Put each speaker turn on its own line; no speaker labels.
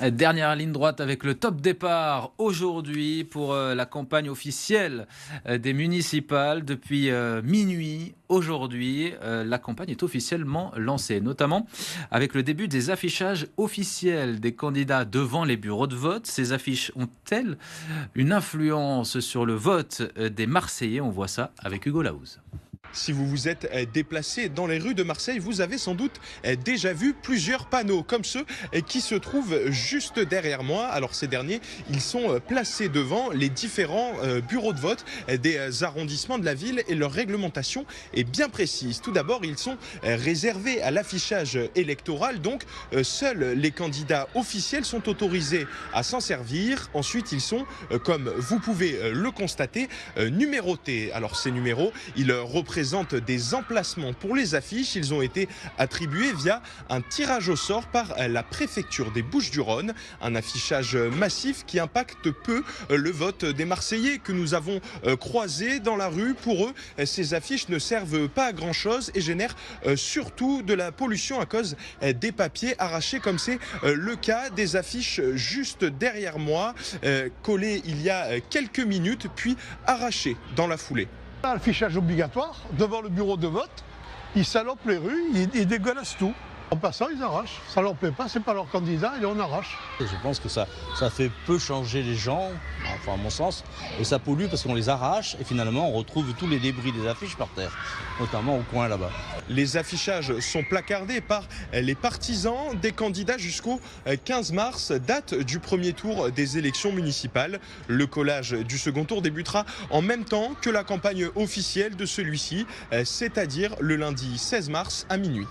Dernière ligne droite avec le top départ aujourd'hui pour la campagne officielle des municipales. Depuis minuit aujourd'hui, la campagne est officiellement lancée, notamment avec le début des affichages officiels des candidats devant les bureaux de vote. Ces affiches ont-elles une influence sur le vote des Marseillais? On voit ça avec Hugo Laouz.
Si vous vous êtes déplacé dans les rues de Marseille, vous avez sans doute déjà vu plusieurs panneaux comme ceux qui se trouvent juste derrière moi. Alors ces derniers, ils sont placés devant les différents bureaux de vote des arrondissements de la ville et leur réglementation est bien précise. Tout d'abord, ils sont réservés à l'affichage électoral, donc seuls les candidats officiels sont autorisés à s'en servir. Ensuite, ils sont, comme vous pouvez le constater, numérotés. Alors ces numéros, ils représentent des emplacements pour les affiches. Ils ont été attribués via un tirage au sort par la préfecture des Bouches-du-Rhône. Un affichage massif qui impacte peu le vote des Marseillais que nous avons croisés dans la rue. Pour eux, ces affiches ne servent pas à grand-chose et génèrent surtout de la pollution à cause des papiers arrachés, comme c'est le cas des affiches juste derrière moi, collées il y a quelques minutes, puis arrachées dans la foulée.
L'affichage obligatoire devant le bureau de vote, ils salopent les rues, ils dégueulassent tout. En passant, ils arrachent. Ça leur plaît pas, c'est pas leur candidat et on arrache.
Je pense que ça fait peu changer les gens, enfin à mon sens, et ça pollue parce qu'on les arrache et finalement on retrouve tous les débris des affiches par terre, notamment au coin là-bas.
Les affichages sont placardés par les partisans des candidats jusqu'au 15 mars, date du premier tour des élections municipales. Le collage du second tour débutera en même temps que la campagne officielle de celui-ci, c'est-à-dire le lundi 16 mars à minuit.